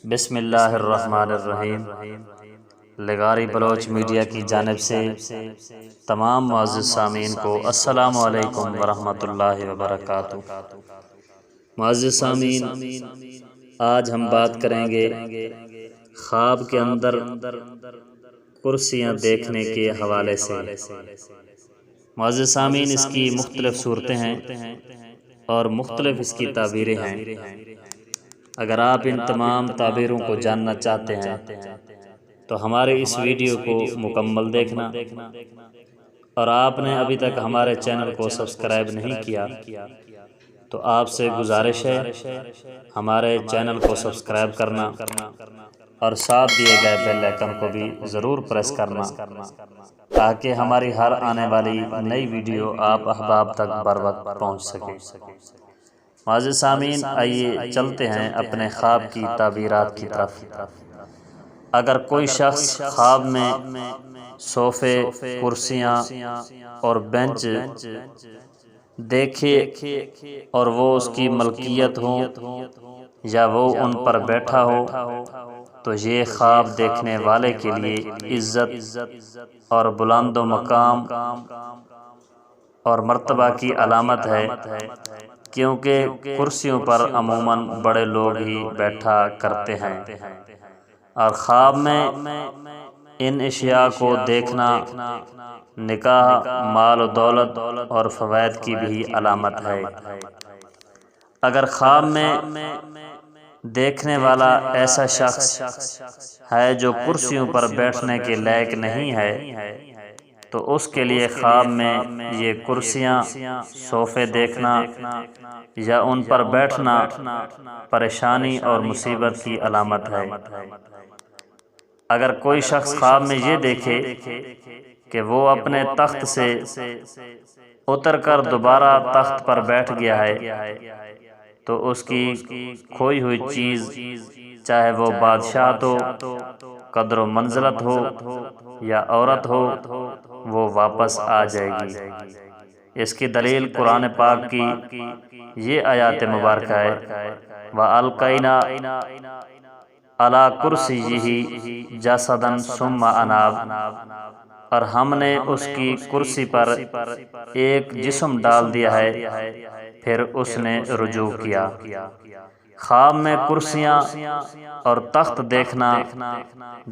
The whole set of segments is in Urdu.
بسم اللہ الرحمن الرحیم۔ لغاری بلوچ میڈیا کی جانب سے تمام معزز سامعین کو السلام علیکم ورحمۃ اللہ وبرکاتہ۔ معزز سامعین، آج ہم بات کریں گے خواب کے اندر کرسیاں دیکھنے کے حوالے سے۔ معزز سامعین، اس کی مختلف صورتیں ہیں اور مختلف اس کی تعبیریں ہیں۔ اگر آپ ان تمام تعبیروں کو جاننا چاہتے ہیں تو ہمارے اس ویڈیو کو مکمل دیکھنا، اور آپ نے ابھی تک ہمارے چینل کو سبسکرائب نہیں کیا تو آپ سے گزارش ہے ہمارے چینل کو سبسکرائب کرنا اور ساتھ دیے گئے بیل آئیکن کو بھی ضرور پریس کرنا تاکہ ہماری ہر آنے والی نئی ویڈیو آپ احباب تک بر وقت پہنچ سکے۔ معزز سامعین، آئیے چلتے ہیں اپنے خواب کی تعبیرات کی طرف۔ اگر کوئی شخص خواب میں صوفے، کرسیاں اور بینچ دیکھے اور وہ اس کی ملکیت ہو یا وہ ان پر بیٹھا ہو تو یہ خواب دیکھنے والے کے لیے عزت اور بلند و مقام اور مرتبہ کی علامت ہے، کیونکہ کرسیوں پر عموماً بڑے لوگ ہی بیٹھا کرتے ہیں، اور خواب میں ان اشیاء کو دیکھنا نکاح، مال و دولت اور فوائد کی بھی علامت ہے۔ اگر خواب میں دیکھنے والا ایسا شخص ہے جو کرسیوں پر بیٹھنے کے لائق نہیں ہے تو اس کے لیے خواب میں یہ کرسیاں، صوفے دیکھنا یا ان پر بیٹھنا پریشانی اور مصیبت کی علامت ہے۔ اگر کوئی شخص خواب میں یہ دیکھے کہ وہ اپنے تخت سے اتر کر دوبارہ تخت پر بیٹھ گیا ہے تو اس کی کھوئی ہوئی چیز، چاہے وہ بادشاہت ہو، قدر و منزلت ہو یا عورت ہو، وہ واپس آ جائے گی۔ اس کی دلیل قرآن پاک کی یہ آیات مبارکہ ہے، وَأَلْقَيْنَا عَلَىٰ كُرْسِيِّهِ جَسَدًا ثُمَّ أَنَابَ، اور ہم نے اس کی کرسی پر ایک جسم ڈال دیا ہے پھر اس نے رجوع کیا۔ خواب میں کرسیاں اور تخت دیکھنا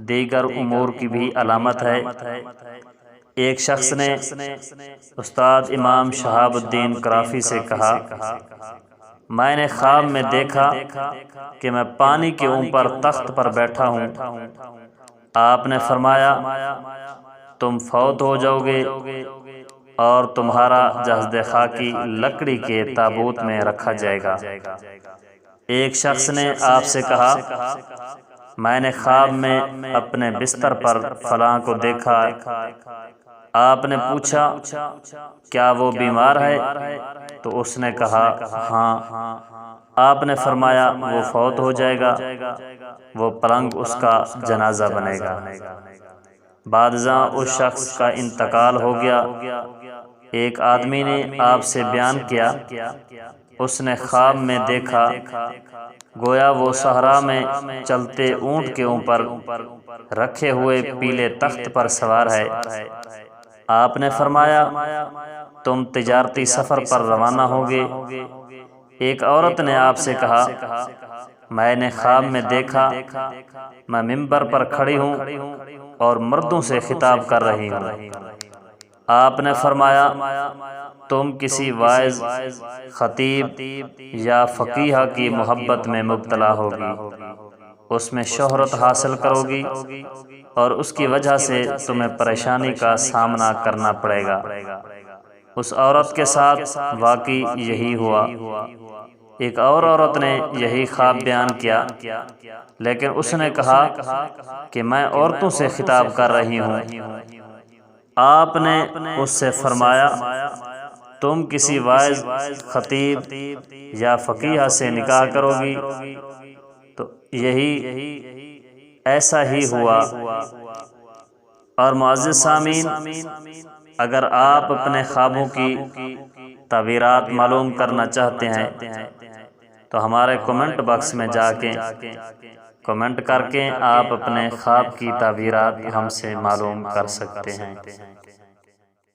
دیگر امور کی بھی علامت ہے۔ ایک شخص نے استاد امام شہاب الدین کرافی سے کہا، میں نے خواب میں دیکھا کہ میں پانی کے اوپر تخت پر بیٹھا ہوں۔ آپ نے فرمایا، تم فوت ہو جاؤ گے اور تمہارا جسد خاکی لکڑی کے تابوت میں رکھا جائے گا۔ ایک شخص نے آپ سے کہا، میں نے خواب میں اپنے بستر پر فلاں کو دیکھا۔ آپ نے پوچھا، کیا وہ بیمار ہے؟ تو اس نے کہا، ہاں۔ آپ نے فرمایا، وہ فوت ہو جائے گا، وہ پلنگ اس کا جنازہ بنے گا۔ بعد ازاں اس شخص کا انتقال ہو گیا۔ ایک آدمی نے آپ سے بیان کیا، اس نے خواب میں دیکھا گویا وہ صحرا میں چلتے اونٹ کے اوپر رکھے ہوئے پیلے تخت پر سوار ہے۔ آپ نے فرمایا، تم تجارتی سفر پر روانہ ہوگے۔ ایک عورت نے آپ سے کہا، میں نے خواب میں دیکھا میں ممبر پر کھڑی ہوں اور مردوں سے خطاب کر رہی ہوں۔ آپ نے فرمایا، تم کسی واعظ، خطیب یا فقیہ کی محبت میں مبتلا ہوگی، اس میں شہرت حاصل کرو گی اور اس کی وجہ سے تمہیں پریشانی کا سامنا کرنا پڑے گا۔ اس عورت کے ساتھ واقعی یہی ہوا۔ ایک اور عورت نے یہی خواب بیان کیا، لیکن اس نے کہا کہ میں عورتوں سے خطاب کر رہی ہوں۔ آپ نے اس سے فرمایا، تم کسی واعظ، خطیب یا فقیہ سے نکاح کرو گی، تو یہی ایسا ہی ہوا۔ اور معزز سامعین، اگر آپ اپنے خوابوں کی تعبیرات معلوم کرنا چاہتے ہیں تو ہمارے کمنٹ باکس میں جا کے کمنٹ کر کے آپ اپنے خواب کی تعبیرات ہم سے معلوم کر سکتے ہیں۔